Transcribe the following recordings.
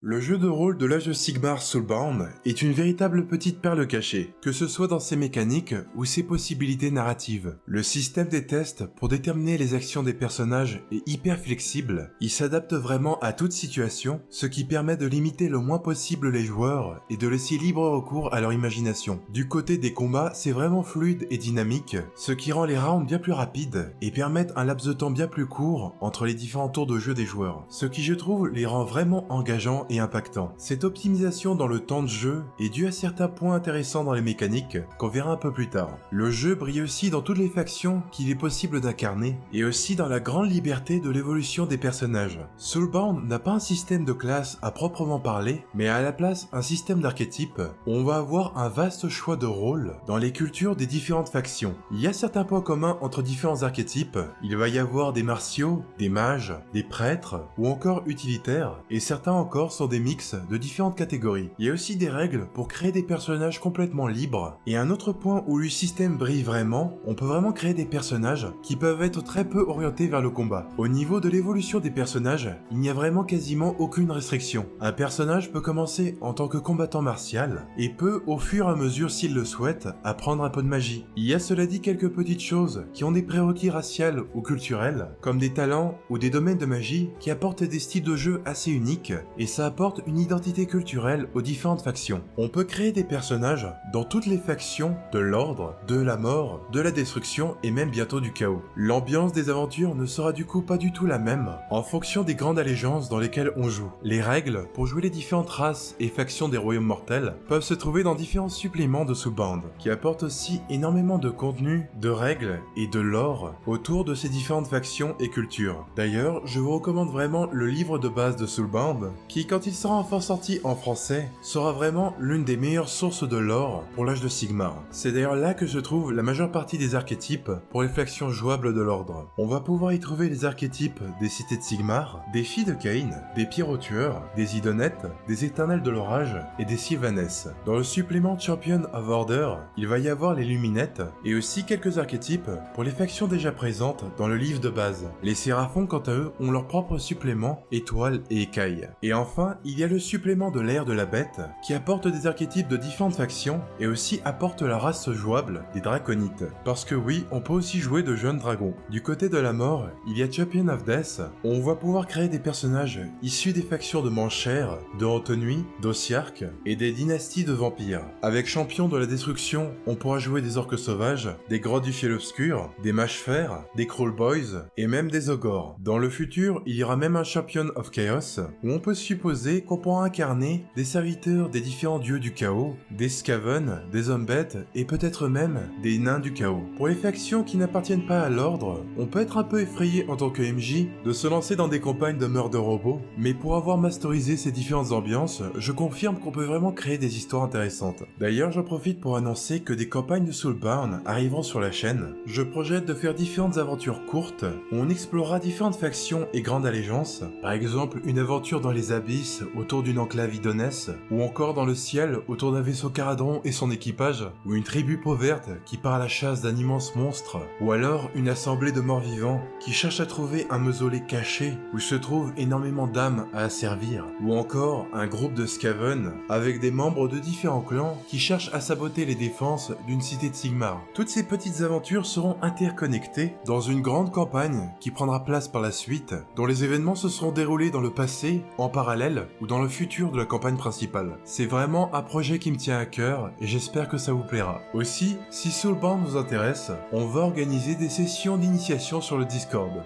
Le jeu de rôle de l'âge de Sigmar Soulbound est une véritable petite perle cachée, que ce soit dans ses mécaniques ou ses possibilités narratives. Le système des tests pour déterminer les actions des personnages est hyper flexible, il s'adapte vraiment à toute situation, ce qui permet de limiter le moins possible les joueurs et de laisser libre recours à leur imagination. Du côté des combats, c'est vraiment fluide et dynamique, ce qui rend les rounds bien plus rapides et permettent un laps de temps bien plus court entre les différents tours de jeu des joueurs, ce qui je trouve les rend vraiment engageants et impactant. Cette optimisation dans le temps de jeu est due à certains points intéressants dans les mécaniques qu'on verra un peu plus tard. Le jeu brille aussi dans toutes les factions qu'il est possible d'incarner et aussi dans la grande liberté de l'évolution des personnages. Soulbound n'a pas un système de classe à proprement parler, mais à la place un système d'archétypes où on va avoir un vaste choix de rôles dans les cultures des différentes factions. Il y a certains points communs entre différents archétypes, il va y avoir des martiaux, des mages, des prêtres ou encore utilitaires, et certains encore sont des mix de différentes catégories. Il y a aussi des règles pour créer des personnages complètement libres, et un autre point où le système brille vraiment, on peut vraiment créer des personnages qui peuvent être très peu orientés vers le combat. Au niveau de l'évolution des personnages, il n'y a vraiment quasiment aucune restriction. Un personnage peut commencer en tant que combattant martial, et peut, au fur et à mesure s'il le souhaite, apprendre un peu de magie. Il y a cela dit quelques petites choses qui ont des prérequis raciales ou culturels, comme des talents ou des domaines de magie qui apportent des styles de jeu assez uniques, et ça apporte une identité culturelle aux différentes factions. On peut créer des personnages dans toutes les factions de l'ordre, de la mort, de la destruction et même bientôt du chaos. L'ambiance des aventures ne sera du coup pas du tout la même en fonction des grandes allégeances dans lesquelles on joue. Les règles pour jouer les différentes races et factions des royaumes mortels peuvent se trouver dans différents suppléments de Soulbound, qui apportent aussi énormément de contenu, de règles et de lore autour de ces différentes factions et cultures. D'ailleurs, je vous recommande vraiment le livre de base de Soulbound, qui quand il sera enfin sorti en français, sera vraiment l'une des meilleures sources de lore pour l'âge de Sigmar. C'est d'ailleurs là que se trouve la majeure partie des archétypes pour les factions jouables de l'ordre. On va pouvoir y trouver les archétypes des cités de Sigmar, des filles de Cain, des pyro-tueurs, des idonettes, des éternels de l'orage et des sylvanesses. Dans le supplément Champion of Order, il va y avoir les luminettes et aussi quelques archétypes pour les factions déjà présentes dans le livre de base. Les séraphons quant à eux ont leur propre supplément étoiles et écailles. Et enfin, il y a le supplément de l'ère de la bête qui apporte des archétypes de différentes factions et aussi apporte la race jouable des draconites. Parce que oui, on peut aussi jouer de jeunes dragons. Du côté de la mort, il y a Champion of Death où on va pouvoir créer des personnages issus des factions de Manchère, de Haute-Nuit, d'Ossiarque et des dynasties de vampires. Avec Champion de la Destruction, on pourra jouer des orques sauvages, des grottes du ciel obscur, des mages fer, des crawl boys et même des ogres. Dans le futur, il y aura même un Champion of Chaos où on peut supposer qu'on pourra incarner des serviteurs des différents dieux du chaos, des Skaven, des hommes bêtes et peut-être même des nains du chaos. Pour les factions qui n'appartiennent pas à l'ordre, on peut être un peu effrayé en tant que MJ de se lancer dans des campagnes de meurtre de robots, mais pour avoir masterisé ces différentes ambiances, je confirme qu'on peut vraiment créer des histoires intéressantes. D'ailleurs, j'en profite pour annoncer que des campagnes de Soulbound arriveront sur la chaîne. Je projette de faire différentes aventures courtes où on explorera différentes factions et grandes allégeances, par exemple une aventure dans les abysses autour d'une enclave idonesse, ou encore dans le ciel autour d'un vaisseau Caradron et son équipage, ou une tribu peau verte qui part à la chasse d'un immense monstre, ou alors une assemblée de morts vivants qui cherche à trouver un mausolée caché où se trouve énormément d'âmes à asservir, ou encore un groupe de Skaven avec des membres de différents clans qui cherchent à saboter les défenses d'une cité de Sigmar. Toutes ces petites aventures seront interconnectées dans une grande campagne qui prendra place par la suite, dont les événements se seront déroulés dans le passé, en parallèle ou dans le futur de la campagne principale. C'est vraiment un projet qui me tient à cœur et j'espère que ça vous plaira. Aussi, si Soulbound vous intéresse, on va organiser des sessions d'initiation sur le Discord.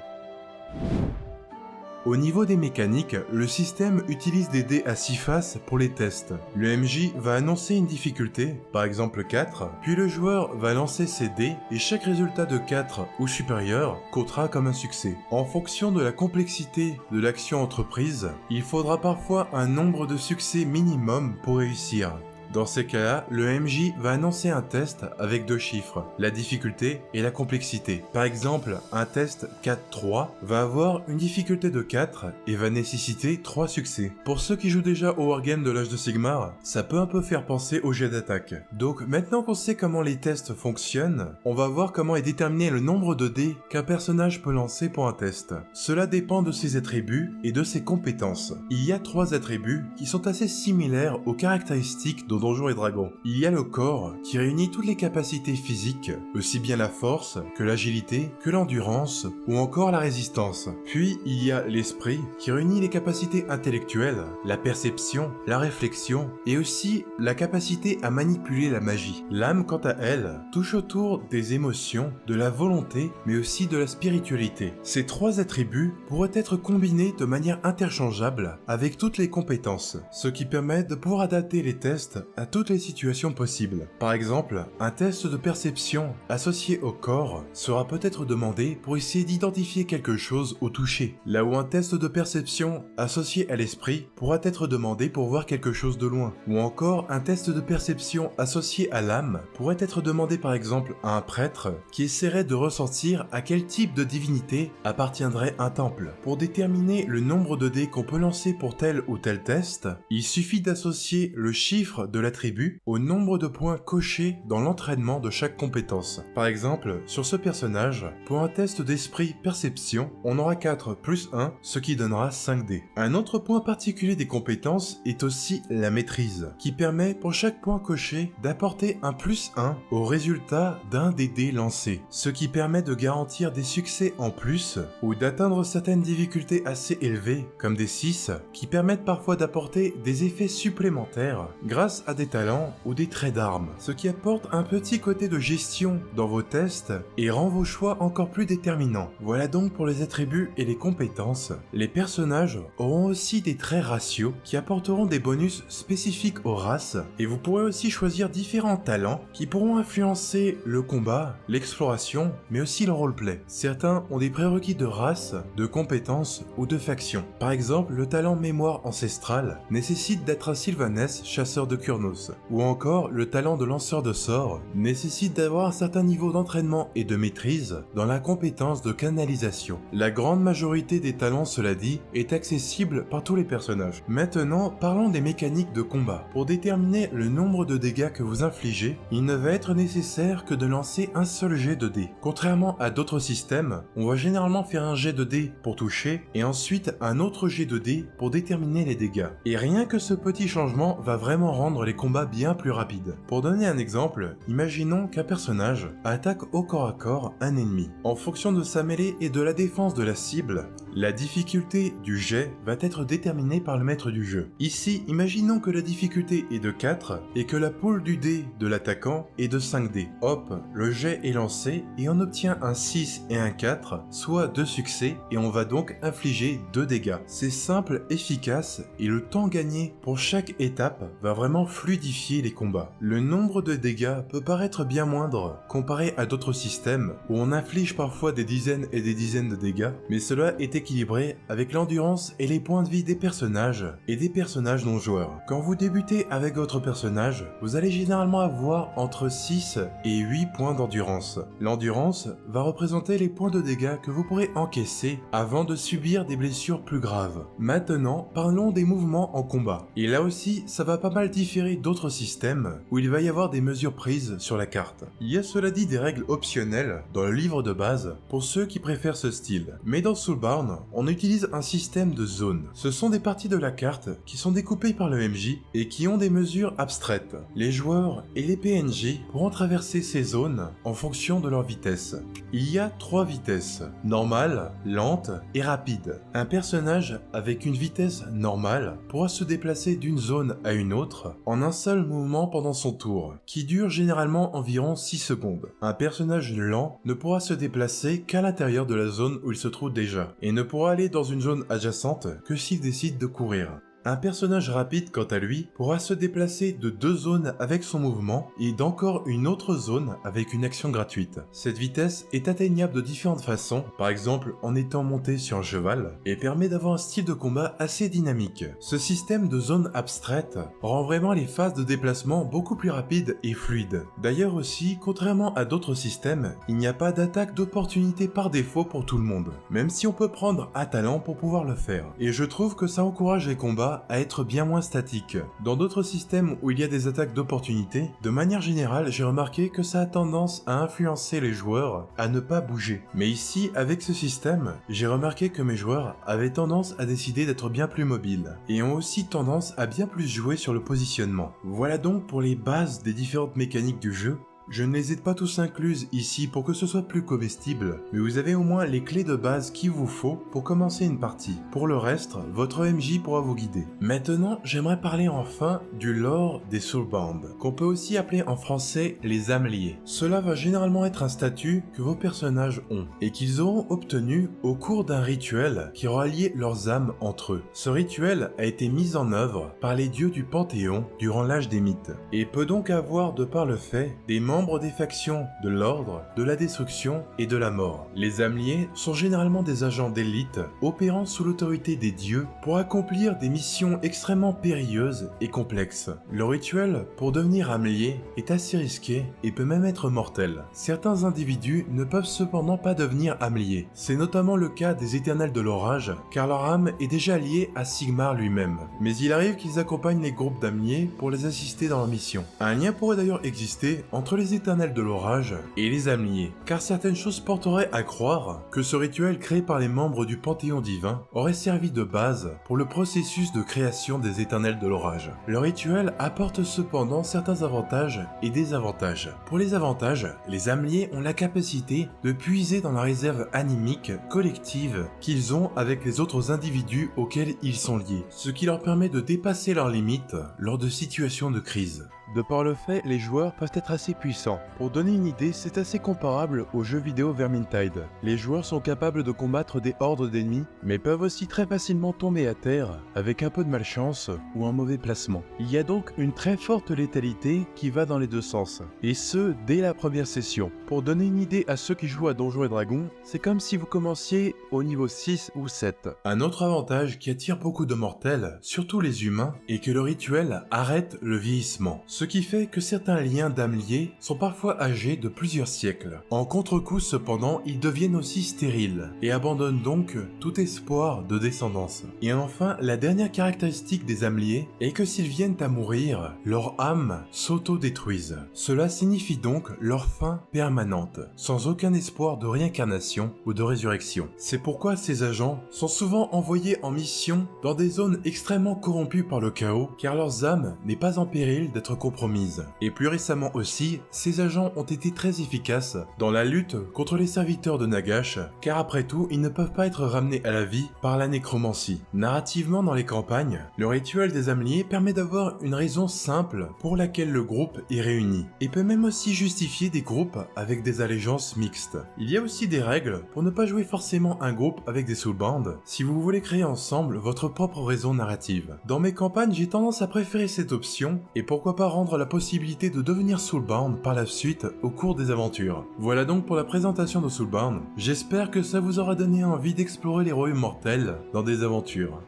Au niveau des mécaniques, le système utilise des dés à 6 faces pour les tests. Le MJ va annoncer une difficulté, par exemple 4, puis le joueur va lancer ses dés et chaque résultat de 4 ou supérieur comptera comme un succès. En fonction de la complexité de l'action entreprise, il faudra parfois un nombre de succès minimum pour réussir. Dans ces cas-là, le MJ va annoncer un test avec 2 chiffres, la difficulté et la complexité. Par exemple, un test 4-3 va avoir une difficulté de 4 et va nécessiter 3 succès. Pour ceux qui jouent déjà au Wargame de l'âge de Sigmar, ça peut un peu faire penser au jet d'attaque. Donc maintenant qu'on sait comment les tests fonctionnent, on va voir comment est déterminé le nombre de dés qu'un personnage peut lancer pour un test. Cela dépend de ses attributs et de ses compétences. Il y a 3 attributs qui sont assez similaires aux caractéristiques de Donjons et Dragons. Il y a le corps qui réunit toutes les capacités physiques, aussi bien la force que l'agilité, que l'endurance ou encore la résistance. Puis il y a l'esprit qui réunit les capacités intellectuelles, la perception, la réflexion et aussi la capacité à manipuler la magie. L'âme, quant à elle, touche autour des émotions, de la volonté, mais aussi de la spiritualité. Ces 3 attributs pourraient être combinés de manière interchangeable avec toutes les compétences, ce qui permet de pouvoir adapter les tests à toutes les situations possibles. Par exemple, un test de perception associé au corps sera peut-être demandé pour essayer d'identifier quelque chose au toucher, là où un test de perception associé à l'esprit pourra être demandé pour voir quelque chose de loin, ou encore un test de perception associé à l'âme pourrait être demandé par exemple à un prêtre qui essaierait de ressentir à quel type de divinité appartiendrait un temple. Pour déterminer le nombre de dés qu'on peut lancer pour tel ou tel test, il suffit d'associer le chiffre de l'attribut au nombre de points cochés dans l'entraînement de chaque compétence. Par exemple, sur ce personnage, pour un test d'esprit perception, on aura 4 plus 1, ce qui donnera 5 dés. Un autre point particulier des compétences est aussi la maîtrise, qui permet pour chaque point coché d'apporter un plus 1 au résultat d'un des dés lancés, ce qui permet de garantir des succès en plus ou d'atteindre certaines difficultés assez élevées, comme des 6, qui permettent parfois d'apporter des effets supplémentaires grâce à des talents ou des traits d'armes, ce qui apporte un petit côté de gestion dans vos tests et rend vos choix encore plus déterminants. Voilà donc pour les attributs et les compétences. Les personnages auront aussi des traits raciaux qui apporteront des bonus spécifiques aux races, et vous pourrez aussi choisir différents talents qui pourront influencer le combat, l'exploration, mais aussi le roleplay. Certains ont des prérequis de race, de compétences ou de faction. Par exemple, le talent mémoire ancestrale nécessite d'être un Sylvanès chasseur de Kurnos, ou encore le talent de lanceur de sorts nécessite d'avoir un certain niveau d'entraînement et de maîtrise dans la compétence de canalisation. La grande majorité des talents, cela dit, est accessible par tous les personnages. Maintenant, parlons des mécaniques de combat. Pour déterminer le nombre de dégâts que vous infligez, il ne va être nécessaire que de lancer un seul jet de dés. Contrairement à d'autres systèmes, on va généralement faire un jet de dés pour toucher et ensuite un autre jet de dés pour déterminer les dégâts. Et rien que ce petit changement va vraiment rendre les combats bien plus rapides. Pour donner un exemple, imaginons qu'un personnage attaque au corps à corps un ennemi. En fonction de sa mêlée et de la défense de la cible, la difficulté du jet va être déterminée par le maître du jeu. Ici, imaginons que la difficulté est de 4 et que la poule du dé de l'attaquant est de 5 dés. Hop, le jet est lancé et on obtient un 6 et un 4, soit 2 succès, et on va donc infliger 2 dégâts. C'est simple, efficace, et le temps gagné pour chaque étape va vraiment fluidifier les combats. Le nombre de dégâts peut paraître bien moindre comparé à d'autres systèmes où on inflige parfois des dizaines et des dizaines de dégâts, mais cela est équilibré avec l'endurance et les points de vie des personnages et des personnages non joueurs. Quand vous débutez avec votre personnage, vous allez généralement avoir entre 6 et 8 points d'endurance. L'endurance va représenter les points de dégâts que vous pourrez encaisser avant de subir des blessures plus graves. Maintenant, parlons des mouvements en combat. Et là aussi, ça va pas mal différer d'autres systèmes où il va y avoir des mesures prises sur la carte. Il y a cela dit des règles optionnelles dans le livre de base pour ceux qui préfèrent ce style. Mais dans Soulbound, on utilise un système de zones. Ce sont des parties de la carte qui sont découpées par le MJ et qui ont des mesures abstraites. Les joueurs et les PNJ pourront traverser ces zones en fonction de leur vitesse. Il y a 3 vitesses, normale, lente et rapide. Un personnage avec une vitesse normale pourra se déplacer d'une zone à une autre en un seul mouvement pendant son tour, qui dure généralement environ 6 secondes. Un personnage lent ne pourra se déplacer qu'à l'intérieur de la zone où il se trouve déjà, et ne pourra aller dans une zone adjacente que s'il décide de courir. Un personnage rapide, quant à lui, pourra se déplacer de 2 zones avec son mouvement et d'encore une autre zone avec une action gratuite. Cette vitesse est atteignable de différentes façons, par exemple en étant monté sur un cheval, et permet d'avoir un style de combat assez dynamique. Ce système de zones abstraites rend vraiment les phases de déplacement beaucoup plus rapides et fluides. D'ailleurs aussi, contrairement à d'autres systèmes, il n'y a pas d'attaque d'opportunité par défaut pour tout le monde, même si on peut prendre à talent pour pouvoir le faire. Et je trouve que ça encourage les combats à être bien moins statiques. Dans d'autres systèmes où il y a des attaques d'opportunité, de manière générale, j'ai remarqué que ça a tendance à influencer les joueurs à ne pas bouger. Mais ici, avec ce système, j'ai remarqué que mes joueurs avaient tendance à décider d'être bien plus mobiles, et ont aussi tendance à bien plus jouer sur le positionnement. Voilà donc pour les bases des différentes mécaniques du jeu. Je ne les ai pas tous incluses ici pour que ce soit plus comestible, mais vous avez au moins les clés de base qu'il vous faut pour commencer une partie. Pour le reste, votre MJ pourra vous guider. Maintenant, j'aimerais parler enfin du lore des Soulbound, qu'on peut aussi appeler en français les âmes liées. Cela va généralement être un statut que vos personnages ont, et qu'ils auront obtenu au cours d'un rituel qui aura lié leurs âmes entre eux. Ce rituel a été mis en œuvre par les dieux du Panthéon durant l'âge des mythes, et peut donc avoir, de par le fait, des membres des factions de l'ordre, de la destruction et de la mort. Les âmes liées sont généralement des agents d'élite opérant sous l'autorité des dieux pour accomplir des missions extrêmement périlleuses et complexes. Le rituel pour devenir âme liée est assez risqué et peut même être mortel. Certains individus ne peuvent cependant pas devenir âme liées. C'est notamment le cas des éternels de l'orage, car leur âme est déjà liée à Sigmar lui-même. Mais il arrive qu'ils accompagnent les groupes d'âmes liées pour les assister dans leur mission. Un lien pourrait d'ailleurs exister entre les éternels de l'orage et les âmes liées, car certaines choses porteraient à croire que ce rituel créé par les membres du Panthéon divin aurait servi de base pour le processus de création des éternels de l'orage. Le rituel apporte cependant certains avantages et désavantages. Pour les avantages, les âmes liées ont la capacité de puiser dans la réserve animique collective qu'ils ont avec les autres individus auxquels ils sont liés, ce qui leur permet de dépasser leurs limites lors de situations de crise. De par le fait, les joueurs peuvent être assez puissants. Pour donner une idée, c'est assez comparable au jeu vidéo Vermintide. Les joueurs sont capables de combattre des hordes d'ennemis, mais peuvent aussi très facilement tomber à terre avec un peu de malchance ou un mauvais placement. Il y a donc une très forte létalité qui va dans les deux sens, et ce, dès la première session. Pour donner une idée à ceux qui jouent à Donjons et Dragons, c'est comme si vous commenciez au niveau 6 ou 7. Un autre avantage qui attire beaucoup de mortels, surtout les humains, est que le rituel arrête le vieillissement. Ce qui fait que certains liens d'âmes liées sont parfois âgés de plusieurs siècles. En contre-coup cependant, ils deviennent aussi stériles, et abandonnent donc tout espoir de descendance. Et enfin, la dernière caractéristique des âmes liées est que s'ils viennent à mourir, leur âme s'auto-détruisent. Cela signifie donc leur fin permanente, sans aucun espoir de réincarnation ou de résurrection. C'est pourquoi ces agents sont souvent envoyés en mission dans des zones extrêmement corrompues par le chaos, car leurs âmes n'est pas en péril d'être compromises. Et plus récemment aussi, ces agents ont été très efficaces dans la lutte contre les serviteurs de Nagash, car après tout, ils ne peuvent pas être ramenés à la vie par la nécromancie. Narrativement dans les campagnes, le rituel des âmes liées permet d'avoir une raison simple pour laquelle le groupe est réuni, et peut même aussi justifier des groupes avec des allégeances mixtes. Il y a aussi des règles pour ne pas jouer forcément un groupe avec des soulbound si vous voulez créer ensemble votre propre raison narrative. Dans mes campagnes, j'ai tendance à préférer cette option, et pourquoi pas rendre la possibilité de devenir Soulbound par la suite au cours des aventures. Voilà donc pour la présentation de Soulbound. J'espère que ça vous aura donné envie d'explorer les royaumes mortels dans des aventures.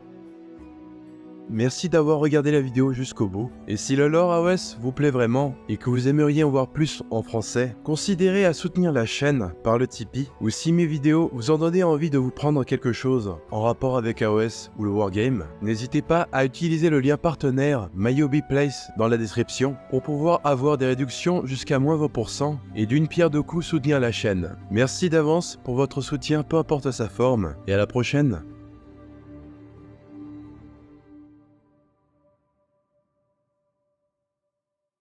Merci d'avoir regardé la vidéo jusqu'au bout, et si le lore AOS vous plaît vraiment et que vous aimeriez en voir plus en français, considérez à soutenir la chaîne par le Tipeee, ou si mes vidéos vous ont donné envie de vous prendre quelque chose en rapport avec AOS ou le Wargame, n'hésitez pas à utiliser le lien partenaire MyHobbyPlace dans la description pour pouvoir avoir des réductions jusqu'à moins 20% et d'une pierre deux coups soutenir la chaîne. Merci d'avance pour votre soutien peu importe sa forme, et à la prochaine.